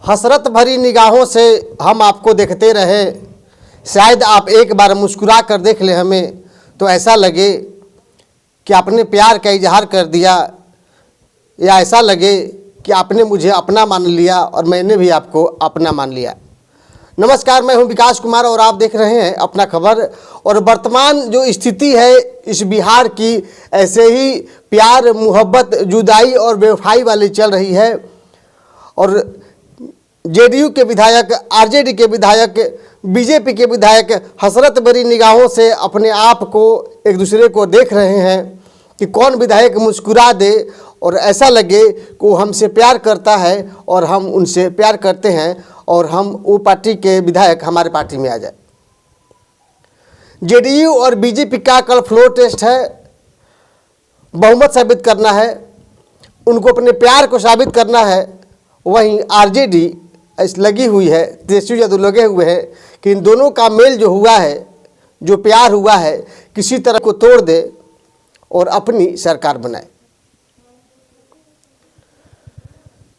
हसरत भरी निगाहों से हम आपको देखते रहे, शायद आप एक बार मुस्कुरा कर देख ले हमें, तो ऐसा लगे कि आपने प्यार का इजहार कर दिया, या ऐसा लगे कि आपने मुझे अपना मान लिया और मैंने भी आपको अपना मान लिया। नमस्कार, मैं हूं विकास कुमार और आप देख रहे हैं अपना खबर। और वर्तमान जो स्थिति है इस बिहार की, ऐसे ही प्यार, मोहब्बत, जुदाई और बेवफाई वाली चल रही है। और जेडीयू के विधायक, आरजेडी के विधायक, बीजेपी के विधायक हसरत भरी निगाहों से अपने आप को एक दूसरे को देख रहे हैं कि कौन विधायक मुस्कुरा दे और ऐसा लगे कि वो हमसे प्यार करता है और हम उनसे प्यार करते हैं और हम वो पार्टी के विधायक हमारे पार्टी में आ जाए। जेडीयू और बीजेपी का कल फ्लोर टेस्ट है, बहुमत साबित करना है, उनको अपने प्यार को साबित करना है। वहीं आरजेडी लगी हुई है, तेजस्वी यादव लगे हुए हैं कि इन दोनों का मेल जो हुआ है, जो प्यार हुआ है, किसी तरह को तोड़ दे और अपनी सरकार बनाए।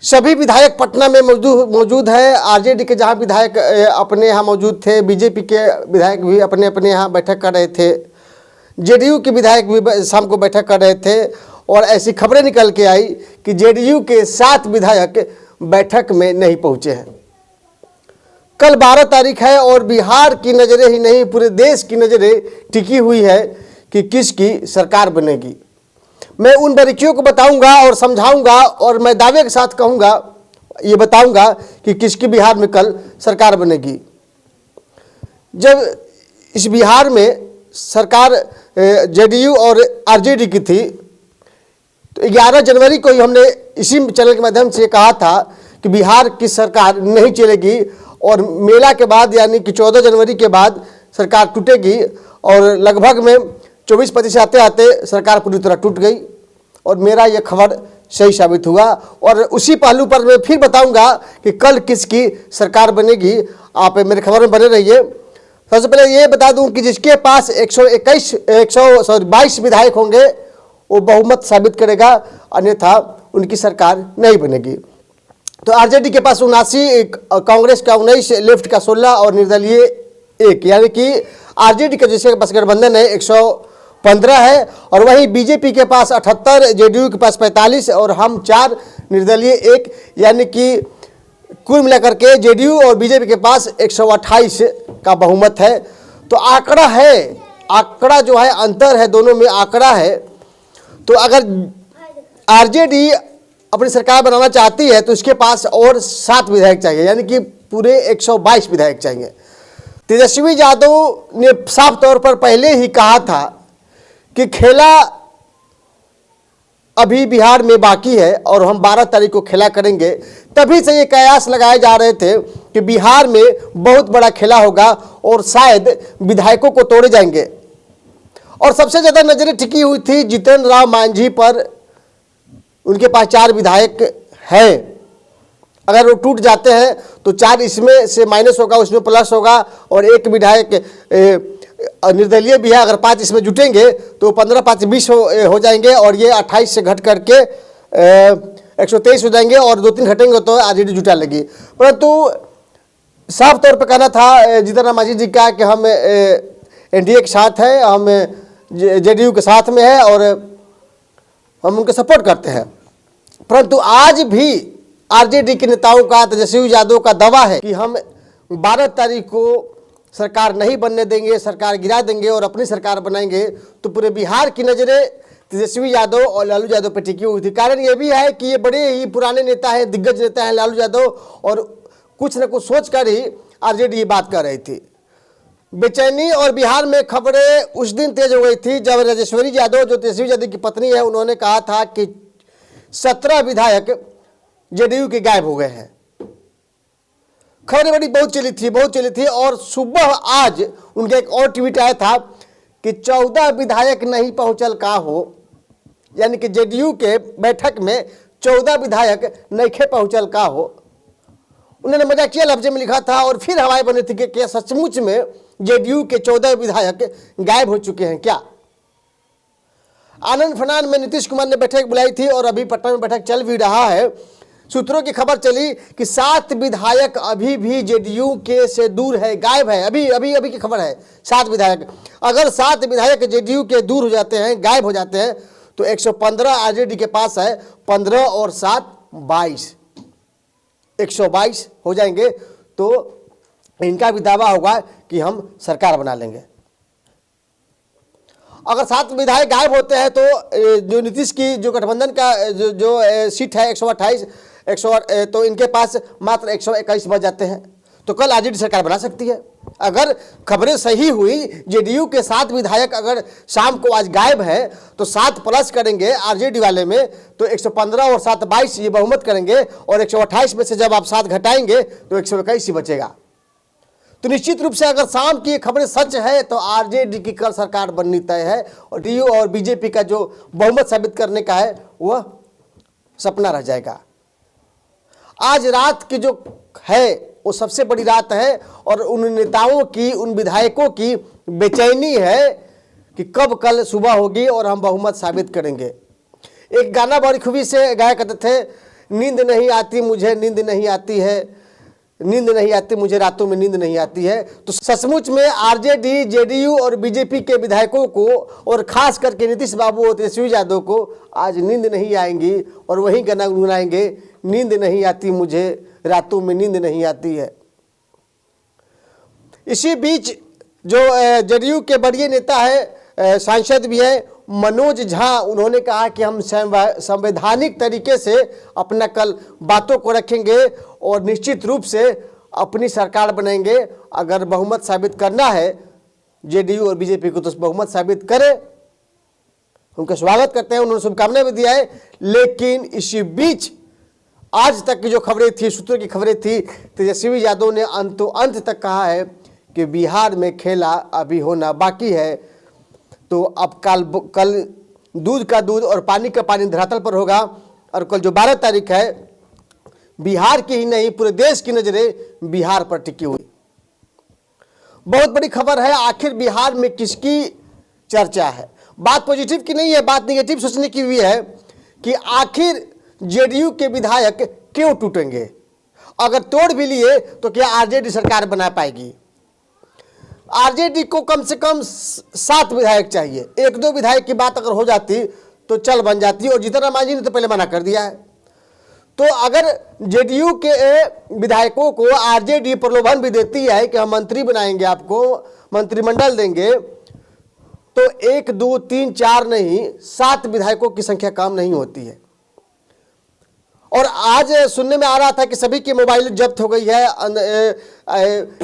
सभी विधायक पटना में मौजूद है। आरजेडी के जहां विधायक अपने यहाँ मौजूद थे, बीजेपी के विधायक भी अपने अपने यहाँ बैठक कर रहे थे, जेडीयू के विधायक भी शाम को बैठक कर रहे थे। और ऐसी खबरें निकल के आई कि जेडीयू के 7 विधायक बैठक में नहीं पहुंचे हैं। कल 12 तारीख है और बिहार की नज़रें ही नहीं, पूरे देश की नज़रें टिकी हुई है कि किसकी सरकार बनेगी। मैं उन बारीकियों को बताऊंगा और समझाऊंगा और मैं दावे के साथ कहूंगा, ये बताऊंगा कि किसकी बिहार में कल सरकार बनेगी। जब इस बिहार में सरकार जेडीयू और आरजेडी की थी तो 11 जनवरी को ही हमने इसी चैनल के माध्यम से कहा था कि बिहार की सरकार नहीं चलेगी और मेला के बाद यानी कि 14 जनवरी के बाद सरकार टूटेगी। और लगभग में 24-25 आते आते सरकार पूरी तरह टूट गई और मेरा यह खबर सही साबित हुआ। और उसी पहलू पर मैं फिर बताऊंगा कि कल किसकी सरकार बनेगी। आप मेरे खबर में बने रहिए। सबसे पहले ये बता दूं कि जिसके पास 122 विधायक होंगे वो बहुमत साबित करेगा, अन्यथा उनकी सरकार नहीं बनेगी। तो आरजेडी के पास 79, कांग्रेस का 19, लेफ्ट का 16 और निर्दलीय 1, यानी कि आरजेडी का जिसके पास गठबंधन है 115 है। और वहीं बीजेपी के पास 78, जेडीयू के पास 45 और हम 4, निर्दलीय 1, यानी कि कुल मिलाकर के जेडीयू और बीजेपी के पास 128 का बहुमत है। तो आंकड़ा है, आंकड़ा जो है अंतर है, दोनों में आंकड़ा है। तो अगर आरजेडी अपनी सरकार बनाना चाहती है तो इसके पास और 7 विधायक चाहिए, यानी कि पूरे 122 विधायक चाहिए। तेजस्वी यादव ने साफ तौर पर पहले ही कहा था कि खेला अभी बिहार में बाकी है और हम 12 तारीख को खेला करेंगे। तभी से ये कयास लगाए जा रहे थे कि बिहार में बहुत बड़ा खेला होगा और शायद विधायकों को तोड़े जाएंगे। और सबसे ज़्यादा नजरें टिकी हुई थी जीतन राम मांझी पर। उनके पास 4 विधायक हैं, अगर वो टूट जाते हैं तो 4 इसमें से माइनस होगा, उसमें प्लस होगा और 1 विधायक निर्दलीय भी है। अगर 5 इसमें जुटेंगे तो 15, 5, 20 हो जाएंगे और ये 28 से घट करके 123 हो जाएंगे और 2-3 घटेंगे तो आरजेडी जुटा लेगी। परंतु साफ तौर पर कहना था जीतन राम मांझी जी का कि हम एनडीए के साथ हैं, हम जेडीयू के साथ में है और हम उनके सपोर्ट करते हैं। परंतु आज भी आरजेडी के नेताओं का, तेजस्वी यादव का दावा है कि हम 12 तारीख को सरकार नहीं बनने देंगे, सरकार गिरा देंगे और अपनी सरकार बनाएंगे। तो पूरे बिहार की नज़रें तेजस्वी यादव और लालू यादव पर टिकी हुई थी। कारण ये भी है कि ये बड़े ही पुराने नेता हैं, दिग्गज नेता हैं लालू यादव, और कुछ न कुछ सोच कर ही आरजेडी ये बात कर रही थी। बेचैनी और बिहार में खबरें उस दिन तेज हो गई थी जब राजेश्वरी यादव, जो तेजस्वी यादव की पत्नी है, उन्होंने कहा था कि 17 विधायक जेडीयू के गायब हो गए हैं। खबरें बड़ी बहुत चली थी और सुबह आज उनका एक और ट्वीट आया था कि 14 विधायक नहीं पहुंचल का हो, यानी कि जेडीयू के बैठक में 14 विधायक नहीं पहुंचल का हो। उन्होंने मजाकिया लफ्ज में लिखा था और फिर हवाएं बनी थी कि क्या सचमुच में जेडीयू के 14 विधायक गायब हो चुके हैं क्या। आनंद फनान में नीतीश कुमार ने बैठक बुलाई थी और अभी पटना में बैठक चल भी रहा है। सूत्रों की खबर चली कि 7 विधायक अभी भी जेडीयू के से दूर है, गायब है। अभी अभी अभी की खबर है 7 विधायक। अगर 7 विधायक जेडीयू के दूर हो जाते हैं, गायब हो जाते हैं, तो 115 आरजेडी के पास है। 15 और 7 22, 122 हो जाएंगे। तो इनका भी दावा होगा कि हम सरकार बना लेंगे। अगर 7 विधायक गायब होते हैं तो जो नीतीश की जो गठबंधन का जो सीट है 128, तो इनके पास मात्र 121 बच जाते हैं। तो कल आरजेडी सरकार बना सकती है। अगर खबरें सही हुई, जेडीयू के 7 विधायक अगर शाम को आज गायब हैं, तो 7 प्लस करेंगे आरजेडी वाले में, तो 115 और 7 22 ये बहुमत करेंगे। और 128 में से जब आप 7 घटाएंगे तो 121 ही बचेगा। तो निश्चित रूप से अगर शाम की खबरें सच है तो आरजेडी की कल सरकार बननी तय है। और डीयू और बीजेपी का जो बहुमत साबित करने का है वह सपना रह जाएगा। आज रात की जो है वो सबसे बड़ी रात है। और उन नेताओं की, उन विधायकों की बेचैनी है कि कब कल सुबह होगी और हम बहुमत साबित करेंगे। एक गाना बड़ी खूबी से गाया करते थे, नींद नहीं आती मुझे, नींद नहीं आती है, नींद नहीं आती मुझे, रातों में नींद नहीं आती है। तो सचमुच में आरजेडी, जेडीयू और बीजेपी के विधायकों को, और खास करके नीतीश बाबू और तेजस्वी यादव को आज नींद नहीं आएंगी और वही गाना गुनगुनाएंगे, नींद नहीं आती मुझे, रातों में नींद नहीं आती है। इसी बीच जो जेडीयू के बड़े नेता है, सांसद भी है मनोज झा, उन्होंने कहा कि हम संवैधानिक तरीके से अपना कल बातों को रखेंगे और निश्चित रूप से अपनी सरकार बनाएंगे। अगर बहुमत साबित करना है जेडीयू और बीजेपी को तो बहुमत साबित करें। उनका स्वागत करते हैं, उन्होंने शुभकामनाएं भी दिया है। लेकिन इसी बीच आज तक की जो खबरें थी, सूत्रों की खबरें थी, तेजस्वी यादव ने अंत तक कहा है कि बिहार में खेला अभी होना बाकी है। तो अब कल दूध का दूध और पानी का पानी धरातल पर होगा। और कल जो 12 तारीख है, बिहार की ही नहीं पूरे देश की नजरें बिहार पर टिकी हुई। बहुत बड़ी खबर है, आखिर बिहार में किसकी चर्चा है। बात पॉजिटिव की नहीं है, बात निगेटिव सोचने की भी है कि आखिर जेडीयू के विधायक क्यों टूटेंगे। अगर तोड़ भी लिए तो क्या आरजेडी सरकार बना पाएगी। आरजेडी को कम से कम 7 विधायक चाहिए। 1-2 विधायक की बात अगर हो जाती तो चल बन जाती। और जीतन राम मांझी ने तो पहले मना कर दिया है। तो अगर जेडीयू के विधायकों को आरजेडी प्रलोभन भी देती है कि हम मंत्री बनाएंगे, आपको मंत्रिमंडल देंगे, तो 1, 2, 3, 4 नहीं 7 विधायकों की संख्या कम नहीं होती है। और आज सुनने में आ रहा था कि सभी के मोबाइल जब्त हो गई है।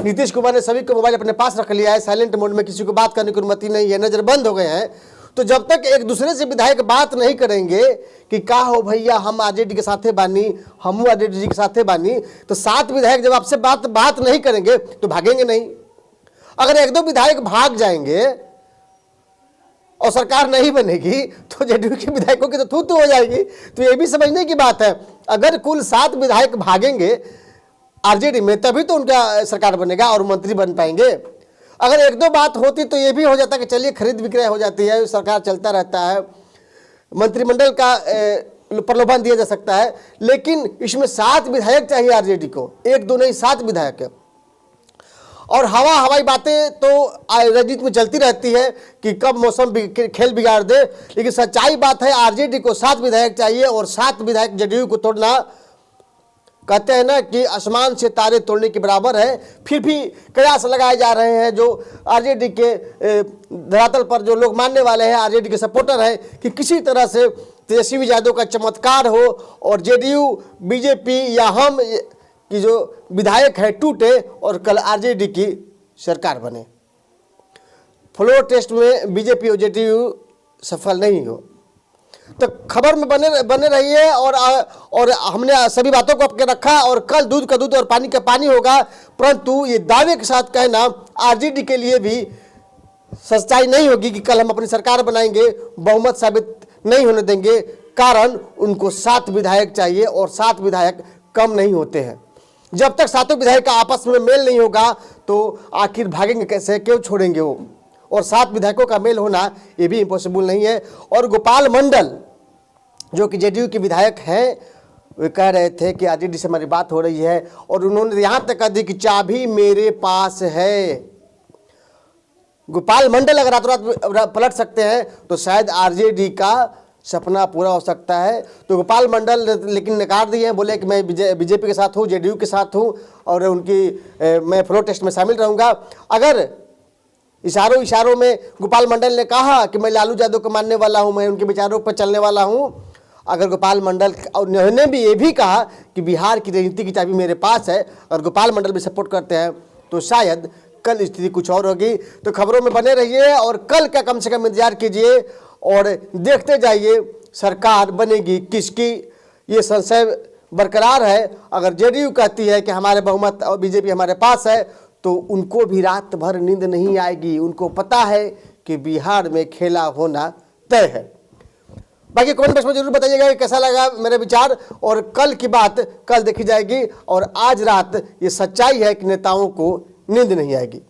नीतीश कुमार ने सभी के मोबाइल अपने पास रख लिया है, साइलेंट मोड में, किसी को बात करने की अनुमति नहीं है, नजरबंद हो गए हैं। तो जब तक एक दूसरे से विधायक बात नहीं करेंगे कि का हो भैया हम आरजेडी के साथे बानी, हम आरजेडी के साथे बानी, तो 7 विधायक जब आपसे बात नहीं करेंगे तो भागेंगे नहीं। अगर 1-2 विधायक भाग जाएंगे और सरकार नहीं बनेगी तो जेडीयू के विधायकों की तो थू हो जाएगी। तो ये भी समझने की बात है, अगर कुल 7 विधायक भागेंगे आरजेडी में तभी तो उनका सरकार बनेगा और मंत्री बन पाएंगे। अगर 1-2 बात होती तो ये भी हो जाता कि चलिए खरीद विक्रय हो जाती है, सरकार चलता रहता है, मंत्रिमंडल का प्रलोभन दिया जा सकता है। लेकिन इसमें 7 विधायक चाहिए आरजेडी को, 1-2 नहीं 7 विधायक। और हवाई बातें तो राजनीति में चलती रहती है कि कब मौसम खेल बिगाड़ दे, लेकिन सच्चाई बात है आरजेडी को 7 विधायक चाहिए। और 7 विधायक जेडीयू को तोड़ना, कहते हैं ना कि आसमान से तारे तोड़ने के बराबर है। फिर भी कयास लगाए जा रहे हैं जो आरजेडी के धरातल पर जो लोग मानने वाले हैं, आरजेडी के सपोर्टर हैं, कि किसी तरह से तेजस्वी यादव का चमत्कार हो और जेडीयू, बीजेपी या हम कि जो विधायक है टूटे और कल आरजेडी की सरकार बने। फ्लोर टेस्ट में बीजेपी और जेडीयू सफल नहीं हो। तो खबर में बने रहिए। और हमने सभी बातों को आपके रखा और कल दूध का दूध और पानी का पानी होगा। परंतु ये दावे के साथ कहना आरजेडी के लिए भी सच्चाई नहीं होगी कि कल हम अपनी सरकार बनाएंगे, बहुमत साबित नहीं होने देंगे। कारण उनको 7 विधायक चाहिए और 7 विधायक कम नहीं होते हैं। जब तक 7 विधायक का आपस में मेल नहीं होगा तो आखिर भागेंगे कैसे, क्यों छोड़ेंगे वो। और 7 विधायकों का मेल होना ये भी इम्पॉसिबल नहीं है। और गोपाल मंडल जो कि जेडीयू के विधायक हैं, वे कह रहे थे कि आरजेडी से हमारी बात हो रही है और उन्होंने यहाँ तक कह दी कि चाबी मेरे पास है। गोपाल मंडल अगर रातों रात पलट सकते हैं तो शायद आरजेडी का सपना पूरा हो सकता है। तो गोपाल मंडल लेकिन नकार दिए हैं, बोले कि मैं बीजेपी के साथ हूँ, जेडीयू के साथ हूँ और मैं फ्लोर टेस्ट में शामिल रहूँगा। अगर इशारों में गोपाल मंडल ने कहा कि मैं लालू यादव को मानने वाला हूँ, मैं उनके विचारों पर चलने वाला हूँ, अगर गोपाल मंडल और उन्होंने भी ये भी कहा कि बिहार की राजनीति की चाबी मेरे पास है और गोपाल मंडल भी सपोर्ट करते हैं, तो शायद कल स्थिति कुछ और होगी। तो खबरों में बने रहिए और कल का कम से कम इंतजार कीजिए और देखते जाइए सरकार बनेगी किसकी। ये संशय बरकरार है। अगर जेडीयू कहती है कि हमारे बहुमत और बीजेपी हमारे पास है तो उनको भी रात भर नींद नहीं आएगी। उनको पता है कि बिहार में खेला होना तय है। बाकी कमेंट बॉक्स में जरूर बताइएगा कि कैसा लगा मेरे विचार, और कल की बात कल देखी जाएगी। और आज रात ये सच्चाई है कि नेताओं को नींद नहीं आएगी।